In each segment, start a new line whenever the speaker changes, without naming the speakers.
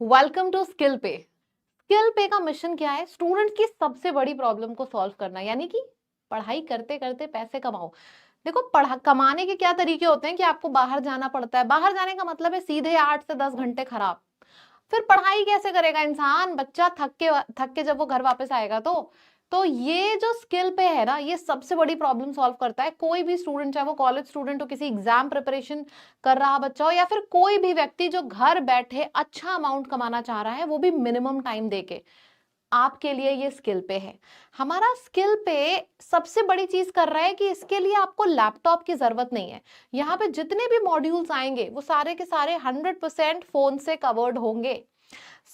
Welcome to skill पे। Skill पे का मिशन क्या है? स्टूडेंट की सबसे बड़ी प्रॉब्लम को सॉल्व करना, यानी कि पढ़ाई करते करते पैसे कमाओ। देखो, पढ़ा कमाने के क्या तरीके होते हैं कि आपको बाहर जाना पड़ता है। बाहर जाने का मतलब है सीधे 8 से 10 घंटे खराब। फिर पढ़ाई कैसे करेगा इंसान? बच्चा थक के जब वो घर वापस आएगा तो ये जो स्किल पे है ना, ये सबसे बड़ी प्रॉब्लम सॉल्व करता है। कोई भी स्टूडेंट, चाहे वो कॉलेज स्टूडेंट हो, किसी एग्जाम प्रिपरेशन कर रहा बच्चा हो, या फिर कोई भी व्यक्ति जो घर बैठे अच्छा अमाउंट कमाना चाह रहा है, वो भी मिनिमम टाइम देके, आपके लिए ये स्किल पे है। हमारा स्किल पे सबसे बड़ी चीज कर रहा है कि इसके लिए आपको लैपटॉप की जरूरत नहीं है। यहाँ पे जितने भी मॉड्यूल्स आएंगे वो सारे के सारे 100% फोन से कवर्ड होंगे।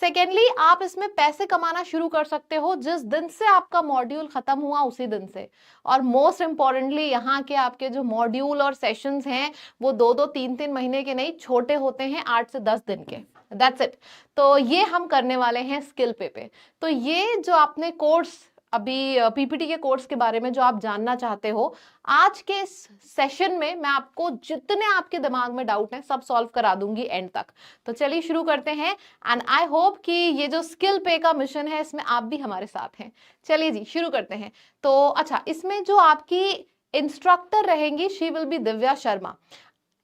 सेकेंडली, आप इसमें पैसे कमाना शुरू कर सकते हो जिस दिन से आपका मॉड्यूल खत्म हुआ उसी दिन से। और मोस्ट इंपॉर्टेंटली, यहाँ के आपके जो मॉड्यूल और सेशंस हैं वो 2-2 3-3 महीने के नहीं, छोटे होते हैं 8 से 10 दिन के। That's it. तो ये हम करने वाले हैं स्किल पे। तो ये जो आपने कोर्स अभी पीपीटी के कोर्स के बारे में जो आप जानना चाहते हो, आज के इस सेशन में मैं आपको जितने आपके दिमाग में डाउट हैं सब सॉल्व करा दूंगी एंड तक। तो चलिए शुरू करते हैं। एंड आई होप कि ये जो स्किल पे का मिशन है इसमें आप भी हमारे साथ हैं। चलिए जी शुरू करते हैं। तो अच्छा, इसमें जो आपकी इंस्ट्रक्टर रहेंगी she will be Divya Sharma.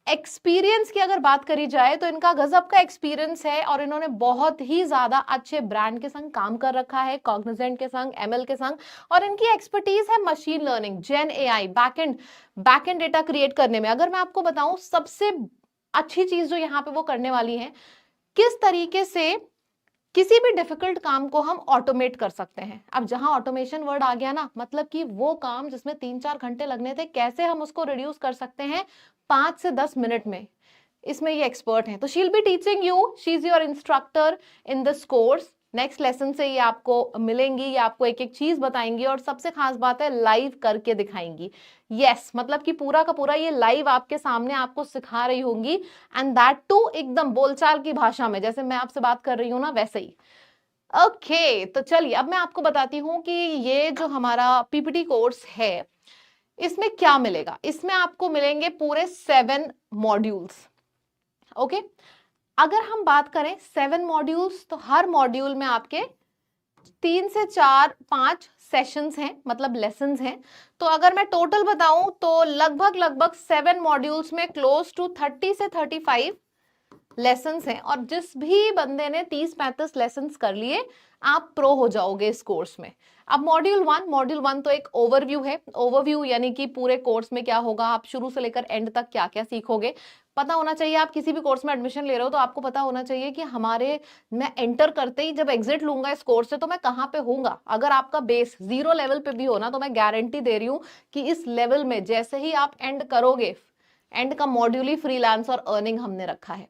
Experience की अगर बात करी जाए तो इनका गजब का एक्सपीरियंस है और इन्होंने बहुत ही ज्यादा अच्छे ब्रांड के संग काम कर रखा है, कॉग्निजेंट के संग, एमएल के संग। और इनकी एक्सपर्टीज है मशीन लर्निंग, जेन एआई, बैकएंड डेटा क्रिएट करने में। अगर मैं आपको बताऊं, सबसे अच्छी चीज जो यहाँ पे वो करने वाली है, किस तरीके से किसी भी डिफिकल्ट काम को हम ऑटोमेट कर सकते हैं। अब जहां ऑटोमेशन वर्ड आ गया ना, मतलब कि वो काम जिसमें 3-4 घंटे लगने थे, कैसे हम उसको रिड्यूस कर सकते हैं 5 से 10 मिनट में। इसमें ये एक्सपर्ट हैं। तो she will be teaching you, she is your instructor in this course. Next lesson से ये आपको मिलेंगी, ये आपको एक एक चीज बताएंगी और सबसे खास बात है लाइव करके दिखाएंगी। यस, मतलब कि पूरा का पूरा ये लाइव आपके सामने आपको सिखा रही होंगी, एंड दैट टू एकदम बोलचाल की भाषा में, जैसे मैं आपसे बात कर रही हूं ना वैसे ही। ओके, तो चलिए अब मैं आपको बताती हूँ कि ये जो हमारा पीपीटी कोर्स है इसमें क्या मिलेगा। इसमें आपको मिलेंगे पूरे 7 मॉड्यूल्स। ओके, अगर हम बात करें 7 मॉड्यूल्स, तो हर मॉड्यूल में आपके 3 से 4-5 सेशंस हैं, मतलब लेसन्स हैं। तो अगर मैं टोटल बताऊं तो लगभग लगभग 7 मॉड्यूल्स में क्लोज टू 30 से 35 लेसन्स हैं। और जिस भी बंदे ने 30-35 लेसन्स कर लिए, आप प्रो हो जाओगे इस कोर्स में। अब मॉड्यूल 1 तो एक ओवरव्यू है। ओवरव्यू यानी कि पूरे कोर्स में क्या होगा, आप शुरू से लेकर एंड तक क्या क्या सीखोगे पता होना चाहिए। आप किसी भी कोर्स में एडमिशन ले रहे हो तो आपको पता होना चाहिए कि मैं एंटर करते ही जब एग्जिट लूंगा इस कोर्स से तो मैं कहाँ पे हूंगा। अगर आपका बेस 0 लेवल पे भी हो ना, तो मैं गारंटी दे रही हूँ कि इस लेवल में जैसे ही आप एंड करोगे, एंड का मॉड्यूल ही फ्रीलांस और अर्निंग हमने रखा है।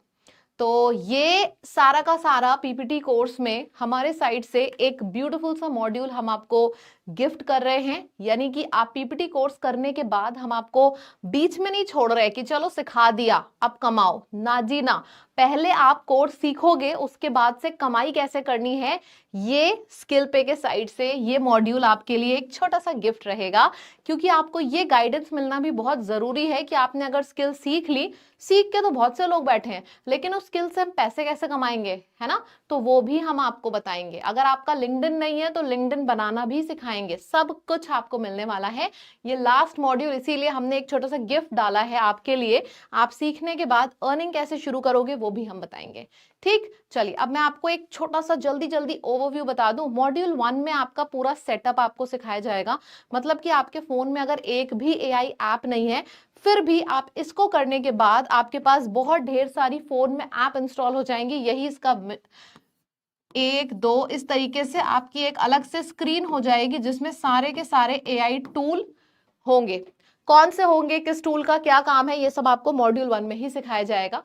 तो ये सारा का सारा पीपीटी कोर्स में हमारे साइड से एक ब्यूटीफुल सा मॉड्यूल हम आपको गिफ्ट कर रहे हैं। यानी कि आप पीपीटी कोर्स करने के बाद हम आपको बीच में नहीं छोड़ रहे कि चलो सिखा दिया अब कमाओ, ना जी ना। पहले आप कोर्स सीखोगे, उसके बाद से कमाई कैसे करनी है, ये स्किल पे के साइड से ये मॉड्यूल आपके लिए एक छोटा सा गिफ्ट रहेगा। क्योंकि आपको ये गाइडेंस मिलना भी बहुत जरूरी है कि आपने अगर स्किल सीख ली, सीख के तो बहुत से लोग बैठे हैं, लेकिन उस स्किल से हम पैसे कैसे कमाएंगे, है ना? तो वो भी हम आपको बताएंगे। अगर आपका लिंक्डइन नहीं है तो लिंक्डइन बनाना भी सिखाएंगे। सब कुछ आपको मिलने वाला है। ये लास्ट मॉड्यूल इसीलिए हमने एक छोटा सा गिफ्ट डाला है आपके लिए। आप सीखने के बाद अर्निंग कैसे शुरू करोगे वो भी हम बताएंगे। ठीक, चलिए अब मैं आपको एक छोटा सा जल्दी जल्दी ओवरव्यू बता दूं। मॉड्यूल 1 में आपका पूरा सेटअप आपको सिखाया जाएगा। मतलब कि आपके फोन में अगर एक भी एआई ऐप नहीं है, फिर भी आप इसको करने के बाद आपके पास बहुत ढेर सारी फोन में ऐप इंस्टॉल हो जाएंगी। यही इसका 1 2 इस तरीके से आपकी एक अलग से स्क्रीन हो जाएगी जिसमें सारे के सारे एआई टूल होंगे। कौन से होंगे, किस टूल का क्या काम है, ये सब आपको मॉड्यूल 1 में ही सिखाया जाएगा।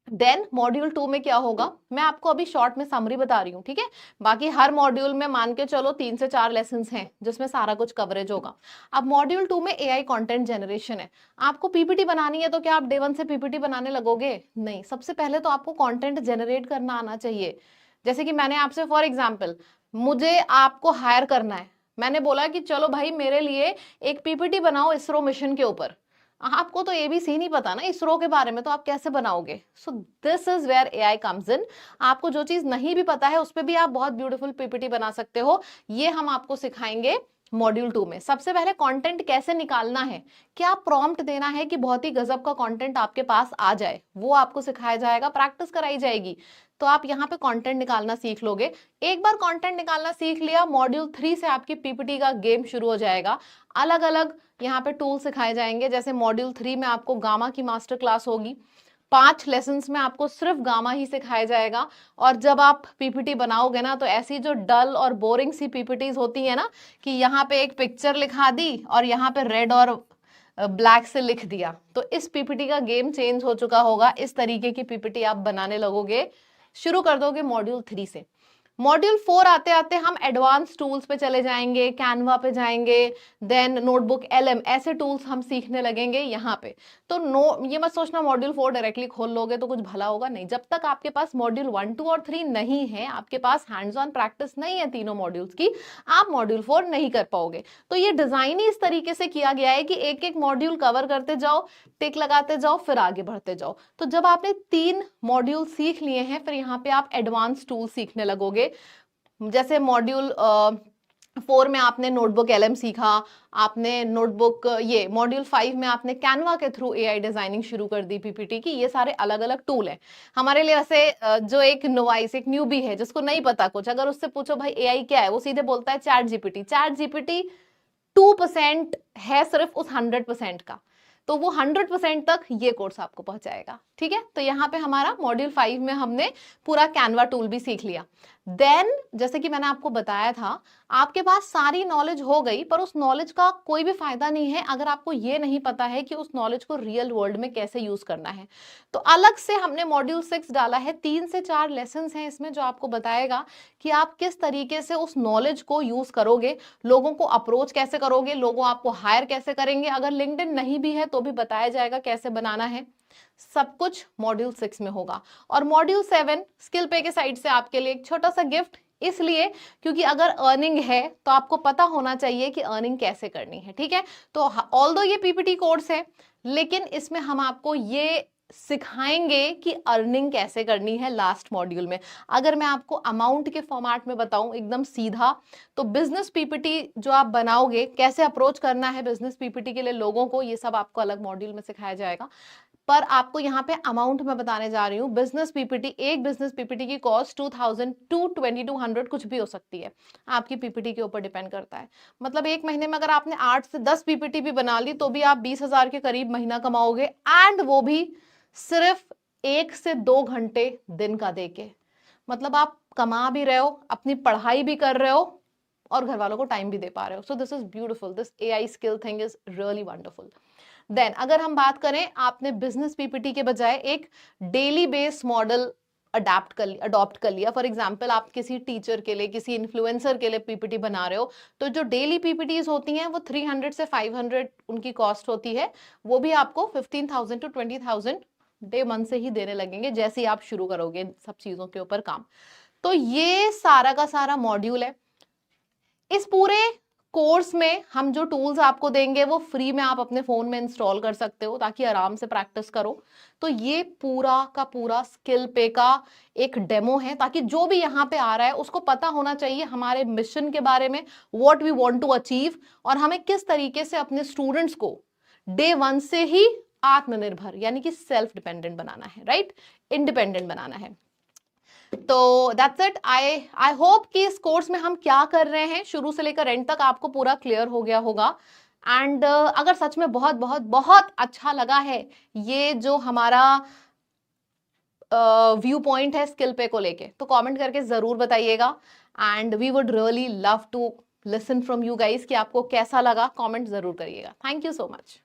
देन मॉड्यूल 2 में क्या होगा, मैं आपको अभी शॉर्ट में समरी बता रही हूँ, ठीक है? बाकी हर मॉड्यूल में मान के चलो 3 से 4 लेसन हैं जिसमें सारा कुछ कवरेज होगा। अब मॉड्यूल 2 में एआई कंटेंट जनरेशन है। आपको पीपीटी बनानी है तो क्या आप डे 1 से पीपीटी बनाने लगोगे? नहीं, सबसे पहले तो आपको कंटेंट जनरेट करना आना चाहिए। जैसे कि मैंने आपसे फॉर एग्जाम्पल, मुझे आपको हायर करना है, मैंने बोला कि चलो भाई मेरे लिए एक पीपीटी बनाओ इसरो मिशन के ऊपर। आपको तो एबीसी नहीं पता ना इसरो के बारे में, तो आप कैसे बनाओगे? So this is where AI comes in. आपको जो चीज नहीं भी पता है उस पर भी आप बहुत ब्यूटीफुल पीपीटी बना सकते हो। ये हम आपको सिखाएंगे मॉड्यूल 2 में। सबसे पहले कंटेंट कैसे निकालना है, क्या प्रॉम्प्ट देना है कि बहुत ही गजब का कंटेंट आपके पास आ जाए, वो आपको सिखाया जाएगा, प्रैक्टिस कराई जाएगी। तो आप यहाँ पे कंटेंट निकालना सीख लोगे। एक बार कंटेंट निकालना सीख लिया, मॉड्यूल 3 से आपकी पीपीटी का गेम शुरू हो जाएगा। अलग अलग यहाँ पे टूल सिखाए जाएंगे। जैसे मॉड्यूल 3 में आपको गामा की मास्टर क्लास होगी, 5 लेसन्स में आपको सिर्फ गामा ही सिखाया जाएगा। और जब आप पीपीटी बनाओगे ना, तो ऐसी जो डल और बोरिंग सी पीपीटीज होती है ना, कि यहाँ पे एक पिक्चर लिखा दी और यहाँ पे रेड और ब्लैक से लिख दिया, तो इस पीपीटी का गेम चेंज हो चुका होगा। इस तरीके की पीपीटी आप बनाने लगोगे, शुरू कर दोगे मॉड्यूल 3 से। मॉड्यूल 4 आते आते हम एडवांस टूल्स पे चले जाएंगे, कैनवा पे जाएंगे, देन नोटबुक एलएम, ऐसे टूल्स हम सीखने लगेंगे यहाँ पे। तो ये मत सोचना मॉड्यूल 4 डायरेक्टली खोल लोगे तो कुछ भला होगा, नहीं। जब तक आपके पास मॉड्यूल 1, 2 और 3 नहीं है, आपके पास हैंड्स ऑन प्रैक्टिस नहीं है तीनों मॉड्यूल्स की, आप मॉड्यूल 4 नहीं कर पाओगे। तो ये डिजाइन ही इस तरीके से किया गया है कि एक एक मॉड्यूल कवर करते जाओ, टिक लगाते जाओ, फिर आगे बढ़ते जाओ। तो जब आपने 3 मॉड्यूल सीख लिए हैं, फिर यहाँ पे आप एडवांस टूल सीखने लगोगे। जैसे मॉड्यूल 4 में आपने नोटबुक एलएम सीखा, आपने नोटबुक ये मॉड्यूल 5 में आपने कैनवा के थ्रू एआई डिजाइनिंग शुरू कर दी पीपीटी की। ये सारे अलग अलग टूल हैं हमारे लिए। वैसे जो एक नोवाइस, एक न्यूबी है जिसको नहीं पता कुछ, अगर उससे पूछो भाई एआई क्या है, वो सीधे बोलता है चैट जीपीटी। चैट जीपीटी 2% है सिर्फ उस 100% का, तो वो 100% तक ये कोर्स आपको पहुंचाएगा। ठीक है, तो यहाँ पे हमारा मॉड्यूल 5 में हमने पूरा कैनवा टूल भी सीख लिया। देन जैसे कि मैंने आपको बताया था, आपके पास सारी नॉलेज हो गई, पर उस नॉलेज का कोई भी फायदा नहीं है अगर आपको ये नहीं पता है कि उस नॉलेज को रियल वर्ल्ड में कैसे यूज करना है। तो अलग से हमने मॉड्यूल 6 डाला है। 3 से 4 लेसन हैं इसमें, जो आपको बताएगा कि आप किस तरीके से उस नॉलेज को यूज करोगे, लोगों को अप्रोच कैसे करोगे, लोगों आपको हायर कैसे करेंगे। अगर लिंक्डइन नहीं भी है तो भी बताया जाएगा कैसे बनाना है। सब कुछ मॉड्यूल 6 में होगा। और मॉड्यूल 7 स्किल पे के साइड से आपके लिए एक छोटा सा गिफ्ट, इसलिए क्योंकि अगर अर्निंग है तो आपको पता होना चाहिए कि अर्निंग कैसे करनी है। ठीक है, तो ऑल्दो ये पीपीटी कोर्स है, लेकिन इसमें हम आपको ये सिखाएंगे कि अर्निंग कैसे करनी है लास्ट मॉड्यूल में। अगर मैं आपको अमाउंट के फॉर्मेट में बताऊं एकदम सीधा, तो बिजनेस पीपीटी जो आप बनाओगे, कैसे अप्रोच करना है बिजनेस पीपीटी के लिए लोगों को, ये सब आपको अलग मॉड्यूल में सिखाया जाएगा। पर आपको यहाँ पे अमाउंट में बताने जा रही हूँ। बिजनेस पीपीटी, एक बिजनेस पीपीटी की कॉस्ट 2000 to 2200 कुछ भी हो सकती है, आपकी पीपीटी के ऊपर डिपेंड करता है। मतलब एक महीने में अगर आपने 8 से 10 पीपीटी भी बना ली तो भी आप 20,000 के करीब महीना कमाओगे, एंड वो भी सिर्फ 1 से 2 घंटे दिन का देके। मतलब आप कमा भी रहे हो, अपनी पढ़ाई भी कर रहे हो, और घर वालों को टाइम भी दे पा रहे हो। So this is beautiful, this AI skill thing is really wonderful. Then अगर हम बात करें, आपने बिजनेस पीपीटी के बजाय एक डेली बेस मॉडल अडॉप्ट कर लिया। फॉर एग्जाम्पल, आप किसी टीचर के लिए, किसी इन्फ्लुएंसर के लिए पीपीटी बना रहे हो, तो जो डेली पीपीटीज होती हैं वो 300 से 500 उनकी कॉस्ट होती है। वो भी आपको 15,000 to 20,000 डे 1 से ही देने लगेंगे, जैसे ही आप शुरू करोगे सब चीजों के ऊपर काम। तो ये सारा का सारा मॉड्यूल है। इस पूरे कोर्स में हम जो टूल्स आपको देंगे वो फ्री में आप अपने फोन में इंस्टॉल कर सकते हो, ताकि आराम से प्रैक्टिस करो। तो ये पूरा का पूरा स्किल पे का एक डेमो है, ताकि जो भी यहाँ पे आ रहा है उसको पता होना चाहिए हमारे मिशन के बारे में, what we want to achieve, और हमें किस तरीके से अपने स्टूडेंट्स को डे 1 से ही आत्मनिर्भर यानी कि सेल्फ डिपेंडेंट बनाना है, राइट, इंडिपेंडेंट बनाना है। तो दैट्स इट। आई होप कि इस कोर्स में हम क्या कर रहे हैं शुरू से लेकर एंड तक आपको पूरा क्लियर हो गया होगा। एंड अगर सच में बहुत बहुत बहुत अच्छा लगा है ये जो हमारा व्यू पॉइंट है स्किल पे को लेके, तो कमेंट करके जरूर बताइएगा। And we would really love to listen from you guys कि आपको कैसा लगा, कमेंट जरूर करिएगा। Thank you so much.